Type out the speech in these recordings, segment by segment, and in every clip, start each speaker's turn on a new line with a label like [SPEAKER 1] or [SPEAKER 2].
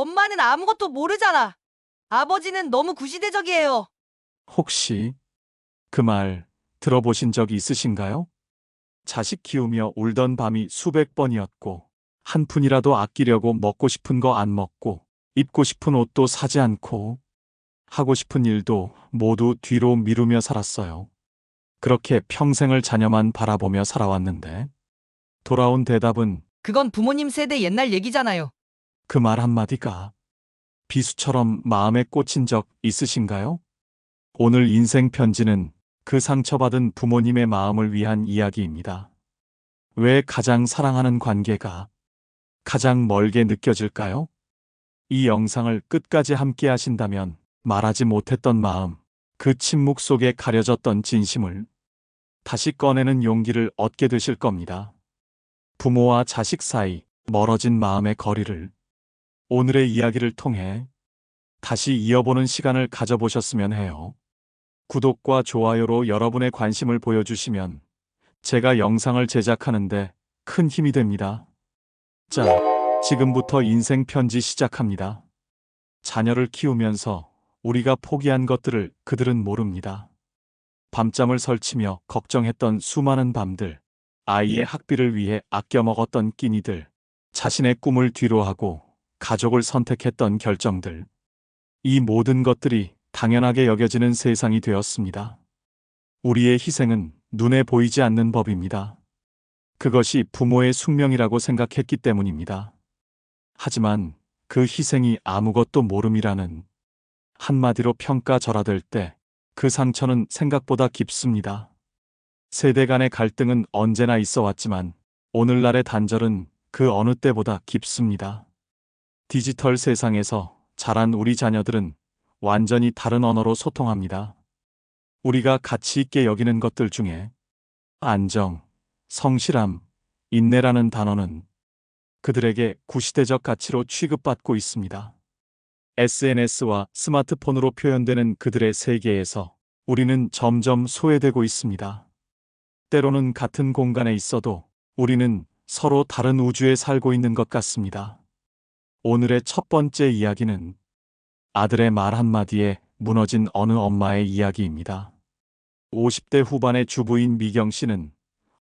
[SPEAKER 1] 엄마는 아무것도 모르잖아. 아버지는 너무 구시대적이에요.
[SPEAKER 2] 혹시 그 말 들어보신 적 있으신가요? 자식 키우며 울던 밤이 수백 번이었고, 한 푼이라도 아끼려고 먹고 싶은 거 안 먹고, 입고 싶은 옷도 사지 않고, 하고 싶은 일도 모두 뒤로 미루며 살았어요. 그렇게 평생을 자녀만 바라보며 살아왔는데, 돌아온 대답은
[SPEAKER 1] 그건 부모님 세대 옛날 얘기잖아요.
[SPEAKER 2] 그 말 한마디가 비수처럼 마음에 꽂힌 적 있으신가요? 오늘 인생 편지는 그 상처받은 부모님의 마음을 위한 이야기입니다. 왜 가장 사랑하는 관계가 가장 멀게 느껴질까요? 이 영상을 끝까지 함께 하신다면 말하지 못했던 마음, 그 침묵 속에 가려졌던 진심을 다시 꺼내는 용기를 얻게 되실 겁니다. 부모와 자식 사이 멀어진 마음의 거리를 오늘의 이야기를 통해 다시 이어보는 시간을 가져보셨으면 해요. 구독과 좋아요로 여러분의 관심을 보여주시면 제가 영상을 제작하는데 큰 힘이 됩니다. 자, 지금부터 인생 편지 시작합니다. 자녀를 키우면서 우리가 포기한 것들을 그들은 모릅니다. 밤잠을 설치며 걱정했던 수많은 밤들, 아이의 학비를 위해 아껴 먹었던 끼니들, 자신의 꿈을 뒤로하고 가족을 선택했던 결정들. 이 모든 것들이 당연하게 여겨지는 세상이 되었습니다. 우리의 희생은 눈에 보이지 않는 법입니다. 그것이 부모의 숙명이라고 생각했기 때문입니다. 하지만 그 희생이 아무것도 모름이라는 한마디로 평가절하될 때 그 상처는 생각보다 깊습니다. 세대 간의 갈등은 언제나 있어 왔지만 오늘날의 단절은 그 어느 때보다 깊습니다. 디지털 세상에서 자란 우리 자녀들은 완전히 다른 언어로 소통합니다. 우리가 가치 있게 여기는 것들 중에 안정, 성실함, 인내라는 단어는 그들에게 구시대적 가치로 취급받고 있습니다. SNS와 스마트폰으로 표현되는 그들의 세계에서 우리는 점점 소외되고 있습니다. 때로는 같은 공간에 있어도 우리는 서로 다른 우주에 살고 있는 것 같습니다. 오늘의 첫 번째 이야기는 아들의 말 한마디에 무너진 어느 엄마의 이야기입니다. 50대 후반의 주부인 미경 씨는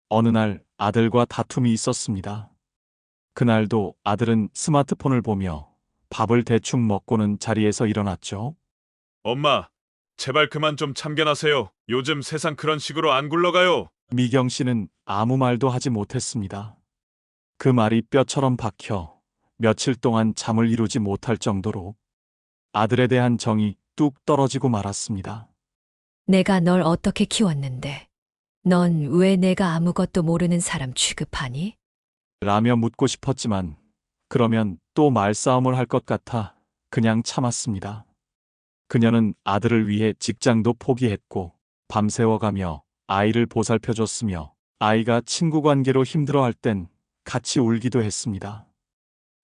[SPEAKER 2] 어느 날 아들과 다툼이 있었습니다. 그날도 아들은 스마트폰을 보며 밥을 대충 먹고는 자리에서 일어났죠.
[SPEAKER 3] 엄마, 제발 그만 좀 참견하세요. 요즘 세상 그런 식으로 안 굴러가요.
[SPEAKER 2] 미경 씨는 아무 말도 하지 못했습니다. 그 말이 뼈처럼 박혀 며칠 동안 잠을 이루지 못할 정도로 아들에 대한 정이 뚝 떨어지고 말았습니다.
[SPEAKER 4] 내가 널 어떻게 키웠는데, 넌 왜 내가 아무것도 모르는 사람 취급하니?
[SPEAKER 2] 라며 묻고 싶었지만 그러면 또 말싸움을 할 것 같아 그냥 참았습니다. 그녀는 아들을 위해 직장도 포기했고 밤새워가며 아이를 보살펴줬으며 아이가 친구 관계로 힘들어할 땐 같이 울기도 했습니다.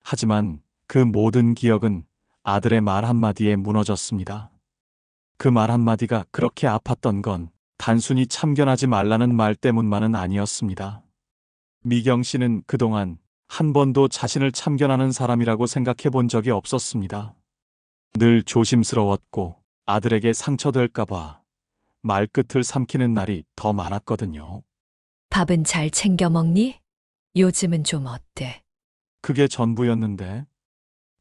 [SPEAKER 2] 하지만 그 모든 기억은 아들의 말 한마디에 무너졌습니다. 그 말 한마디가 그렇게 아팠던 건 단순히 참견하지 말라는 말 때문만은 아니었습니다. 미경 씨는 그동안 한 번도 자신을 참견하는 사람이라고 생각해 본 적이 없었습니다. 늘 조심스러웠고 아들에게 상처될까봐 말끝을 삼키는 날이 더 많았거든요.
[SPEAKER 4] 밥은 잘 챙겨 먹니? 요즘은 좀 어때?
[SPEAKER 2] 그게 전부였는데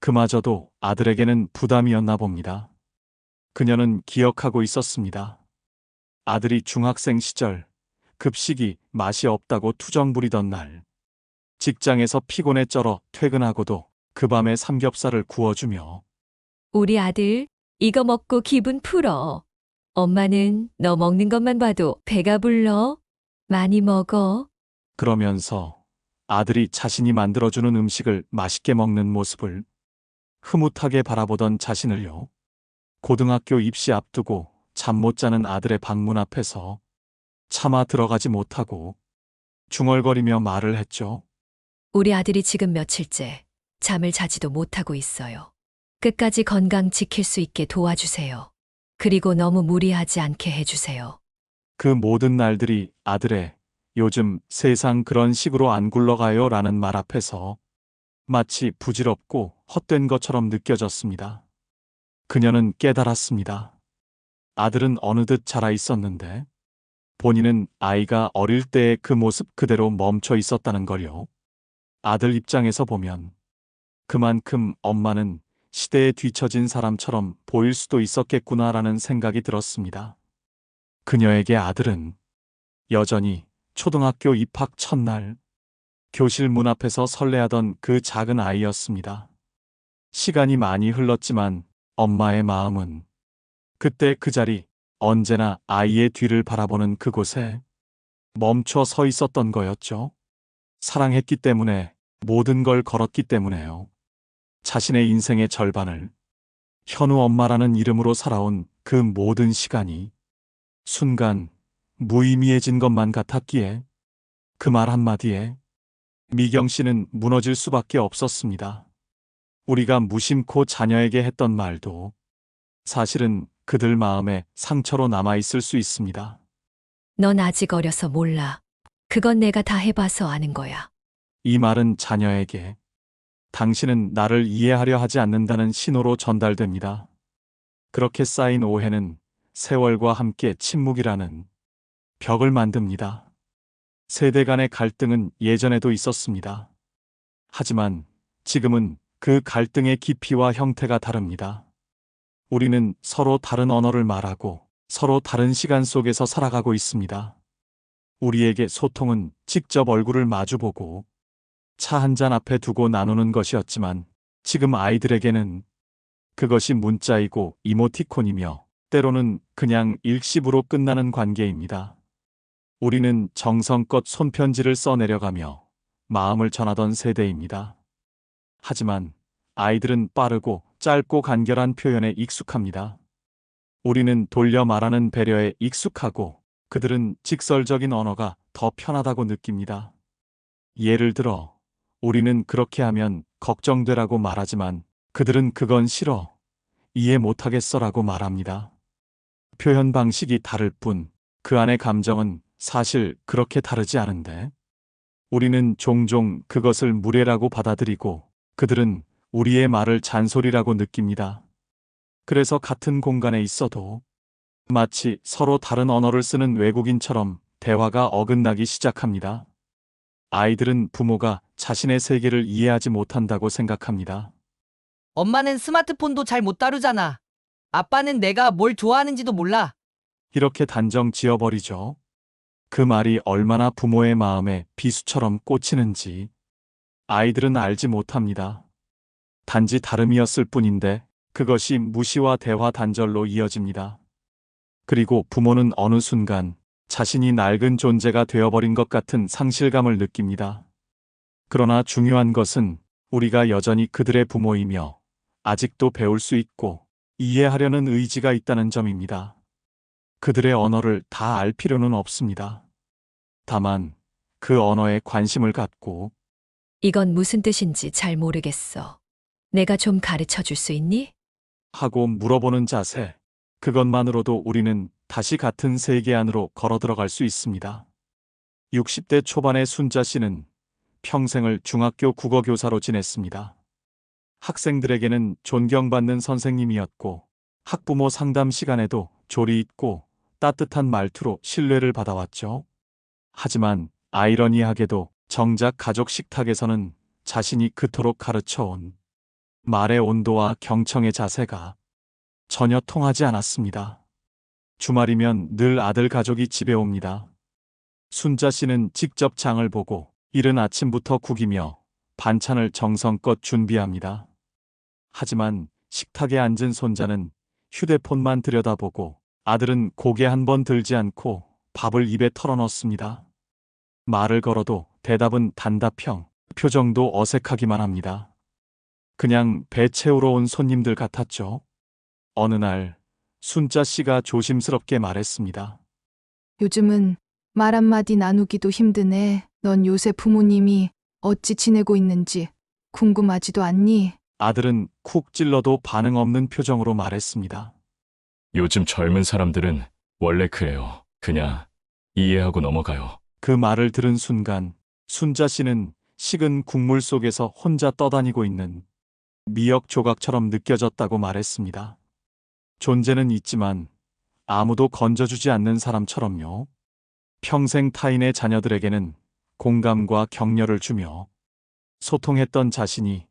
[SPEAKER 2] 그마저도 아들에게는 부담이었나 봅니다. 그녀는 기억하고 있었습니다. 아들이 중학생 시절 급식이 맛이 없다고 투정 부리던 날, 직장에서 피곤에 쩔어 퇴근하고도 그 밤에 삼겹살을 구워주며
[SPEAKER 4] 우리 아들, 이거 먹고 기분 풀어. 엄마는 너 먹는 것만 봐도 배가 불러. 많이 먹어.
[SPEAKER 2] 그러면서 아들이 자신이 만들어주는 음식을 맛있게 먹는 모습을 흐뭇하게 바라보던 자신을요. 고등학교 입시 앞두고 잠 못 자는 아들의 방문 앞에서 차마 들어가지 못하고 중얼거리며 말을 했죠.
[SPEAKER 4] 우리 아들이 지금 며칠째 잠을 자지도 못하고 있어요. 끝까지 건강 지킬 수 있게 도와주세요. 그리고 너무 무리하지 않게 해주세요.
[SPEAKER 2] 그 모든 날들이 아들의 요즘 세상 그런 식으로 안 굴러가요 라는 말 앞에서 마치 부질없고 헛된 것처럼 느껴졌습니다. 그녀는 깨달았습니다. 아들은 어느덧 자라 있었는데 본인은 아이가 어릴 때의 그 모습 그대로 멈춰 있었다는 걸요. 아들 입장에서 보면 그만큼 엄마는 시대에 뒤처진 사람처럼 보일 수도 있었겠구나라는 생각이 들었습니다. 그녀에게 아들은 여전히 초등학교 입학 첫날 교실 문 앞에서 설레하던 그 작은 아이였습니다. 시간이 많이 흘렀지만 엄마의 마음은 그때 그 자리, 언제나 아이의 뒤를 바라보는 그곳에 멈춰 서 있었던 거였죠. 사랑했기 때문에, 모든 걸 걸었기 때문에요. 자신의 인생의 절반을 현우 엄마라는 이름으로 살아온 그 모든 시간이 순간 무의미해진 것만 같았기에 그 말 한마디에 미경 씨는 무너질 수밖에 없었습니다. 우리가 무심코 자녀에게 했던 말도 사실은 그들 마음에 상처로 남아있을 수 있습니다.
[SPEAKER 4] 넌 아직 어려서 몰라. 그건 내가 다 해봐서 아는 거야.
[SPEAKER 2] 이 말은 자녀에게 당신은 나를 이해하려 하지 않는다는 신호로 전달됩니다. 그렇게 쌓인 오해는 세월과 함께 침묵이라는 벽을 만듭니다. 세대 간의 갈등은 예전에도 있었습니다. 하지만 지금은 그 갈등의 깊이와 형태가 다릅니다. 우리는 서로 다른 언어를 말하고 서로 다른 시간 속에서 살아가고 있습니다. 우리에게 소통은 직접 얼굴을 마주보고 차 한 잔 앞에 두고 나누는 것이었지만 지금 아이들에게는 그것이 문자이고 이모티콘이며 때로는 그냥 일십으로 끝나는 관계입니다. 우리는 정성껏 손편지를 써내려가며 마음을 전하던 세대입니다. 하지만 아이들은 빠르고 짧고 간결한 표현에 익숙합니다. 우리는 돌려 말하는 배려에 익숙하고 그들은 직설적인 언어가 더 편하다고 느낍니다. 예를 들어 우리는 그렇게 하면 걱정되라고 말하지만 그들은 그건 싫어, 이해 못하겠어라고 말합니다. 표현 방식이 다를 뿐 그 안의 감정은 사실 그렇게 다르지 않은데 우리는 종종 그것을 무례라고 받아들이고 그들은 우리의 말을 잔소리라고 느낍니다. 그래서 같은 공간에 있어도 마치 서로 다른 언어를 쓰는 외국인처럼 대화가 어긋나기 시작합니다. 아이들은 부모가 자신의 세계를 이해하지 못한다고 생각합니다.
[SPEAKER 1] 엄마는 스마트폰도 잘 못 다루잖아. 아빠는 내가 뭘 좋아하는지도 몰라.
[SPEAKER 2] 이렇게 단정 지어버리죠. 그 말이 얼마나 부모의 마음에 비수처럼 꽂히는지 아이들은 알지 못합니다. 단지 다름이었을 뿐인데 그것이 무시와 대화 단절로 이어집니다. 그리고 부모는 어느 순간 자신이 낡은 존재가 되어버린 것 같은 상실감을 느낍니다. 그러나 중요한 것은 우리가 여전히 그들의 부모이며 아직도 배울 수 있고 이해하려는 의지가 있다는 점입니다. 그들의 언어를 다 알 필요는 없습니다. 다만 그 언어에 관심을 갖고
[SPEAKER 4] 이건 무슨 뜻인지 잘 모르겠어. 내가 좀 가르쳐 줄 수 있니?
[SPEAKER 2] 하고 물어보는 자세, 그것만으로도 우리는 다시 같은 세계 안으로 걸어 들어갈 수 있습니다. 60대 초반의 순자 씨는 평생을 중학교 국어교사로 지냈습니다. 학생들에게는 존경받는 선생님이었고 학부모 상담 시간에도 조리 있고 따뜻한 말투로 신뢰를 받아왔죠. 하지만 아이러니하게도 정작 가족 식탁에서는 자신이 그토록 가르쳐온 말의 온도와 경청의 자세가 전혀 통하지 않았습니다. 주말이면 늘 아들 가족이 집에 옵니다. 순자 씨는 직접 장을 보고 이른 아침부터 구기며 반찬을 정성껏 준비합니다. 하지만 식탁에 앉은 손자는 휴대폰만 들여다보고 아들은 고개 한 번 들지 않고 밥을 입에 털어넣습니다. 말을 걸어도 대답은 단답형, 표정도 어색하기만 합니다. 그냥 배 채우러 온 손님들 같았죠. 어느 날 순자 씨가 조심스럽게 말했습니다.
[SPEAKER 5] 요즘은 말 한마디 나누기도 힘드네. 넌 요새 부모님이 어찌 지내고 있는지 궁금하지도 않니?
[SPEAKER 2] 아들은 쿡 찔러도 반응 없는 표정으로 말했습니다.
[SPEAKER 6] 요즘 젊은 사람들은 원래 그래요. 그냥 이해하고 넘어가요.
[SPEAKER 2] 그 말을 들은 순간 순자 씨는 식은 국물 속에서 혼자 떠다니고 있는 미역 조각처럼 느껴졌다고 말했습니다. 존재는 있지만 아무도 건져주지 않는 사람처럼요. 평생 타인의 자녀들에게는 공감과 격려를 주며 소통했던 자신이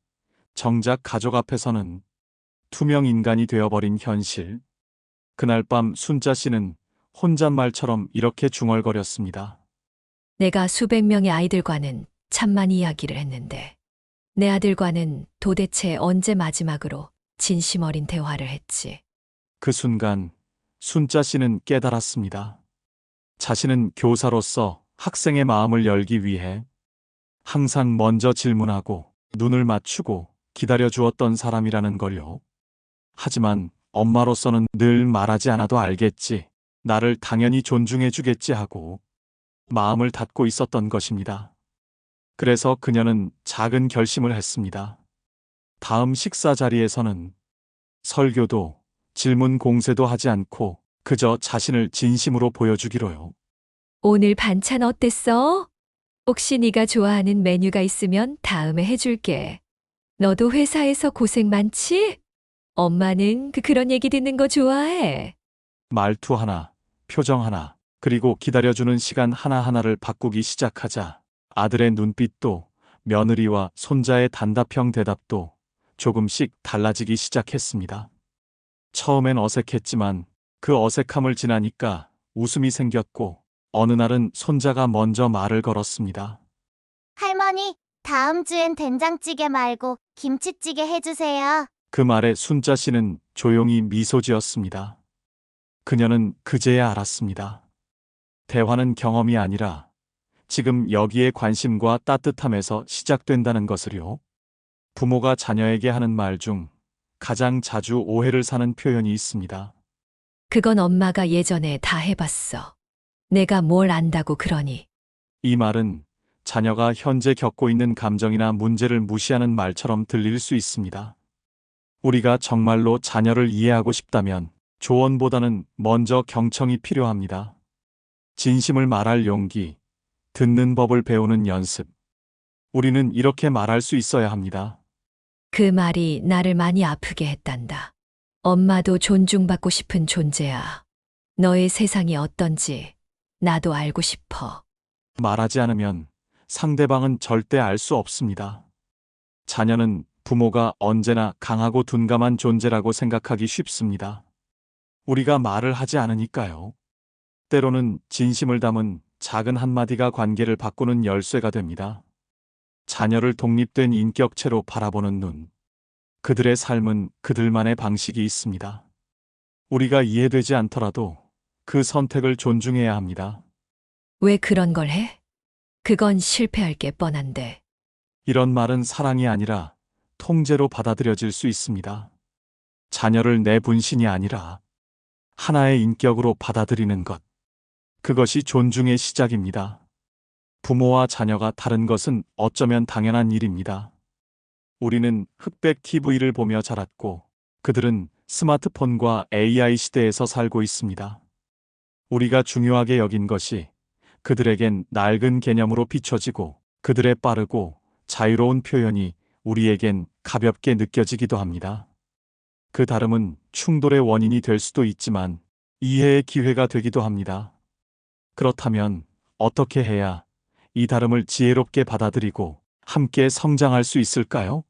[SPEAKER 2] 정작 가족 앞에서는 투명 인간이 되어버린 현실. 그날 밤 순자 씨는 혼잣말처럼 이렇게 중얼거렸습니다.
[SPEAKER 4] 내가 수백 명의 아이들과는 참만 이야기를 했는데 내 아들과는 도대체 언제 마지막으로 진심 어린 대화를 했지?
[SPEAKER 2] 그 순간 순자 씨는 깨달았습니다. 자신은 교사로서 학생의 마음을 열기 위해 항상 먼저 질문하고 눈을 맞추고 기다려 주었던 사람이라는 걸요. 하지만 엄마로서는 늘 말하지 않아도 알겠지, 나를 당연히 존중해 주겠지 하고 마음을 닫고 있었던 것입니다. 그래서 그녀는 작은 결심을 했습니다. 다음 식사 자리에서는 설교도 질문 공세도 하지 않고 그저 자신을 진심으로 보여주기로요.
[SPEAKER 4] 오늘 반찬 어땠어? 혹시 네가 좋아하는 메뉴가 있으면 다음에 해줄게. 너도 회사에서 고생 많지? 엄마는 그런 얘기 듣는 거 좋아해.
[SPEAKER 2] 말투 하나, 표정 하나, 그리고 기다려주는 시간 하나하나를 바꾸기 시작하자 아들의 눈빛도 며느리와 손자의 단답형 대답도 조금씩 달라지기 시작했습니다. 처음엔 어색했지만 그 어색함을 지나니까 웃음이 생겼고 어느 날은 손자가 먼저 말을 걸었습니다.
[SPEAKER 7] 할머니, 다음 주엔 된장찌개 말고 김치찌개 해주세요.
[SPEAKER 2] 그 말에 순자 씨는 조용히 미소 지었습니다. 그녀는 그제야 알았습니다. 대화는 경험이 아니라 지금 여기에 관심과 따뜻함에서 시작된다는 것을요. 부모가 자녀에게 하는 말 중 가장 자주 오해를 사는 표현이 있습니다.
[SPEAKER 4] 그건 엄마가 예전에 다 해봤어. 내가 뭘 안다고 그러니.
[SPEAKER 2] 이 말은 자녀가 현재 겪고 있는 감정이나 문제를 무시하는 말처럼 들릴 수 있습니다. 우리가 정말로 자녀를 이해하고 싶다면 조언보다는 먼저 경청이 필요합니다. 진심을 말할 용기, 듣는 법을 배우는 연습. 우리는 이렇게 말할 수 있어야 합니다.
[SPEAKER 4] 그 말이 나를 많이 아프게 했단다. 엄마도 존중받고 싶은 존재야. 너의 세상이 어떤지 나도 알고 싶어.
[SPEAKER 2] 말하지 않으면 상대방은 절대 알 수 없습니다. 자녀는 부모가 언제나 강하고 둔감한 존재라고 생각하기 쉽습니다. 우리가 말을 하지 않으니까요. 때로는 진심을 담은 작은 한마디가 관계를 바꾸는 열쇠가 됩니다. 자녀를 독립된 인격체로 바라보는 눈. 그들의 삶은 그들만의 방식이 있습니다. 우리가 이해되지 않더라도 그 선택을 존중해야 합니다.
[SPEAKER 4] 왜 그런 걸 해? 그건 실패할 게 뻔한데.
[SPEAKER 2] 이런 말은 사랑이 아니라 통제로 받아들여질 수 있습니다. 자녀를 내 분신이 아니라 하나의 인격으로 받아들이는 것. 그것이 존중의 시작입니다. 부모와 자녀가 다른 것은 어쩌면 당연한 일입니다. 우리는 흑백 TV를 보며 자랐고 그들은 스마트폰과 AI 시대에서 살고 있습니다. 우리가 중요하게 여긴 것이 그들에겐 낡은 개념으로 비춰지고 그들의 빠르고 자유로운 표현이 우리에겐 가볍게 느껴지기도 합니다. 그 다름은 충돌의 원인이 될 수도 있지만 이해의 기회가 되기도 합니다. 그렇다면 어떻게 해야 이 다름을 지혜롭게 받아들이고 함께 성장할 수 있을까요?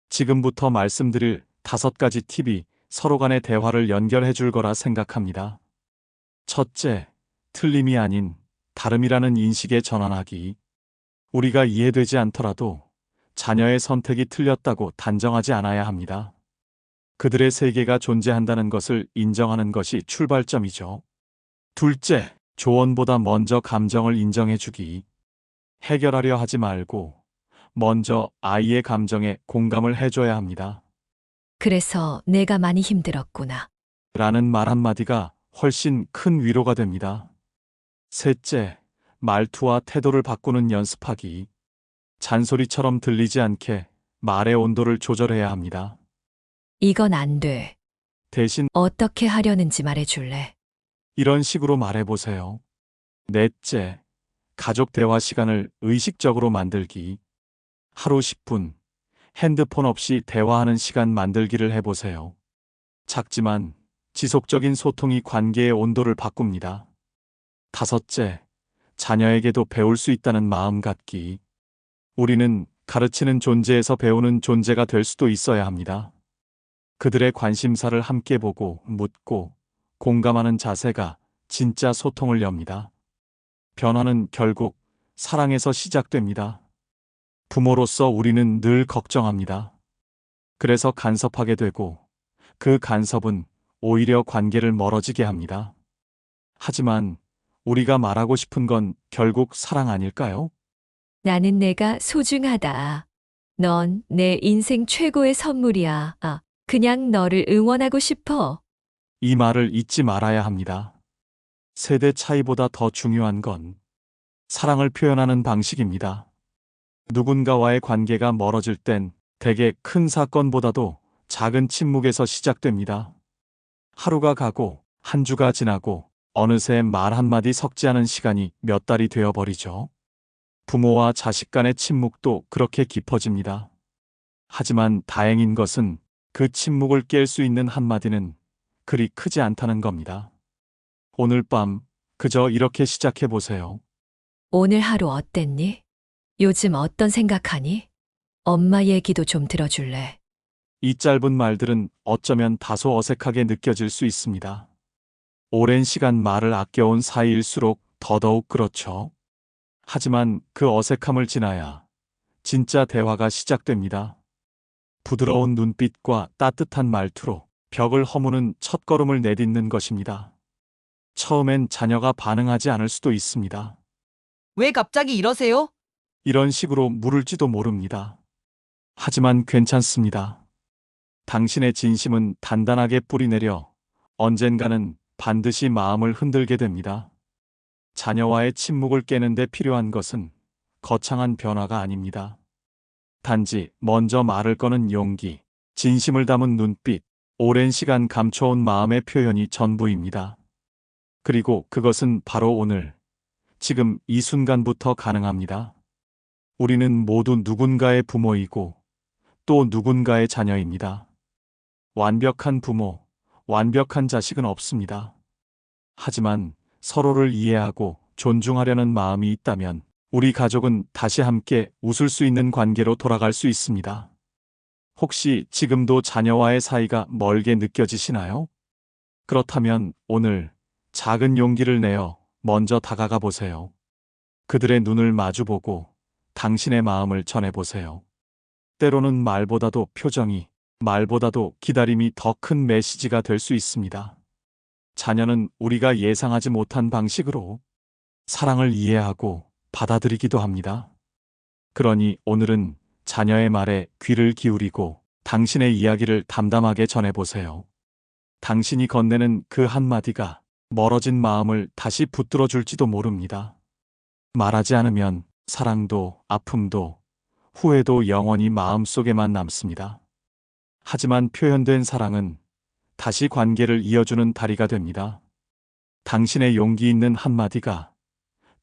[SPEAKER 2] 지금부터 말씀드릴 5가지 팁이 서로 간의 대화를 연결해 줄 거라 생각합니다. 첫째, 틀림이 아닌 다름이라는 인식에 전환하기. 우리가 이해되지 않더라도 자녀의 선택이 틀렸다고 단정하지 않아야 합니다. 그들의 세계가 존재한다는 것을 인정하는 것이 출발점이죠. 둘째, 조언보다 먼저 감정을 인정해 주기. 해결하려 하지 말고 먼저 아이의 감정에 공감을 해줘야 합니다.
[SPEAKER 4] 그래서 내가 많이 힘들었구나.
[SPEAKER 2] 라는 말 한마디가 훨씬 큰 위로가 됩니다. 셋째, 말투와 태도를 바꾸는 연습하기. 잔소리처럼 들리지 않게 말의 온도를 조절해야 합니다.
[SPEAKER 4] 이건 안 돼.
[SPEAKER 2] 대신
[SPEAKER 4] 어떻게 하려는지 말해줄래?
[SPEAKER 2] 이런 식으로 말해보세요. 넷째, 가족 대화 시간을 의식적으로 만들기. 하루 10분, 핸드폰 없이 대화하는 시간 만들기를 해보세요. 작지만 지속적인 소통이 관계의 온도를 바꿉니다. 다섯째, 자녀에게도 배울 수 있다는 마음 갖기. 우리는 가르치는 존재에서 배우는 존재가 될 수도 있어야 합니다. 그들의 관심사를 함께 보고 묻고 공감하는 자세가 진짜 소통을 엽니다. 변화는 결국 사랑에서 시작됩니다. 부모로서 우리는 늘 걱정합니다. 그래서 간섭하게 되고 그 간섭은 오히려 관계를 멀어지게 합니다. 하지만 우리가 말하고 싶은 건 결국 사랑 아닐까요?
[SPEAKER 4] 나는 내가 소중하다. 넌 내 인생 최고의 선물이야. 그냥 너를 응원하고 싶어.
[SPEAKER 2] 이 말을 잊지 말아야 합니다. 세대 차이보다 더 중요한 건 사랑을 표현하는 방식입니다. 누군가와의 관계가 멀어질 땐 대개 큰 사건보다도 작은 침묵에서 시작됩니다. 하루가 가고 한 주가 지나고 어느새 말 한마디 섞지 않은 시간이 몇 달이 되어버리죠. 부모와 자식 간의 침묵도 그렇게 깊어집니다. 하지만 다행인 것은 그 침묵을 깰 수 있는 한마디는 그리 크지 않다는 겁니다. 오늘 밤 그저 이렇게 시작해 보세요.
[SPEAKER 4] 오늘 하루 어땠니? 요즘 어떤 생각하니? 엄마 얘기도 좀 들어줄래?
[SPEAKER 2] 이 짧은 말들은 어쩌면 다소 어색하게 느껴질 수 있습니다. 오랜 시간 말을 아껴온 사이일수록 더더욱 그렇죠. 하지만 그 어색함을 지나야 진짜 대화가 시작됩니다. 부드러운 눈빛과 따뜻한 말투로 벽을 허무는 첫걸음을 내딛는 것입니다. 처음엔 자녀가 반응하지 않을 수도 있습니다.
[SPEAKER 1] 왜 갑자기 이러세요?
[SPEAKER 2] 이런 식으로 물을지도 모릅니다. 하지만 괜찮습니다. 당신의 진심은 단단하게 뿌리내려 언젠가는 반드시 마음을 흔들게 됩니다. 자녀와의 침묵을 깨는 데 필요한 것은 거창한 변화가 아닙니다. 단지 먼저 말을 꺼는 용기, 진심을 담은 눈빛, 오랜 시간 감춰온 마음의 표현이 전부입니다. 그리고 그것은 바로 오늘, 지금 이 순간부터 가능합니다. 우리는 모두 누군가의 부모이고 또 누군가의 자녀입니다. 완벽한 부모, 완벽한 자식은 없습니다. 하지만 서로를 이해하고 존중하려는 마음이 있다면 우리 가족은 다시 함께 웃을 수 있는 관계로 돌아갈 수 있습니다. 혹시 지금도 자녀와의 사이가 멀게 느껴지시나요? 그렇다면 오늘 작은 용기를 내어 먼저 다가가 보세요. 그들의 눈을 마주보고 당신의 마음을 전해보세요. 때로는 말보다도 표정이, 말보다도 기다림이 더 큰 메시지가 될 수 있습니다. 자녀는 우리가 예상하지 못한 방식으로 사랑을 이해하고 받아들이기도 합니다. 그러니 오늘은 자녀의 말에 귀를 기울이고 당신의 이야기를 담담하게 전해보세요. 당신이 건네는 그 한마디가 멀어진 마음을 다시 붙들어 줄지도 모릅니다. 말하지 않으면 사랑도 아픔도 후회도 영원히 마음속에만 남습니다. 하지만 표현된 사랑은 다시 관계를 이어주는 다리가 됩니다. 당신의 용기 있는 한마디가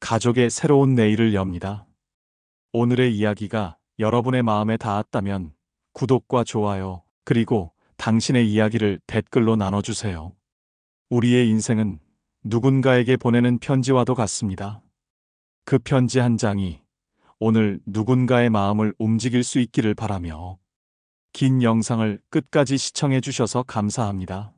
[SPEAKER 2] 가족의 새로운 내일을 엽니다. 오늘의 이야기가 여러분의 마음에 닿았다면 구독과 좋아요, 그리고 당신의 이야기를 댓글로 나눠주세요. 우리의 인생은 누군가에게 보내는 편지와도 같습니다. 그 편지 한 장이 오늘 누군가의 마음을 움직일 수 있기를 바라며 긴 영상을 끝까지 시청해 주셔서 감사합니다.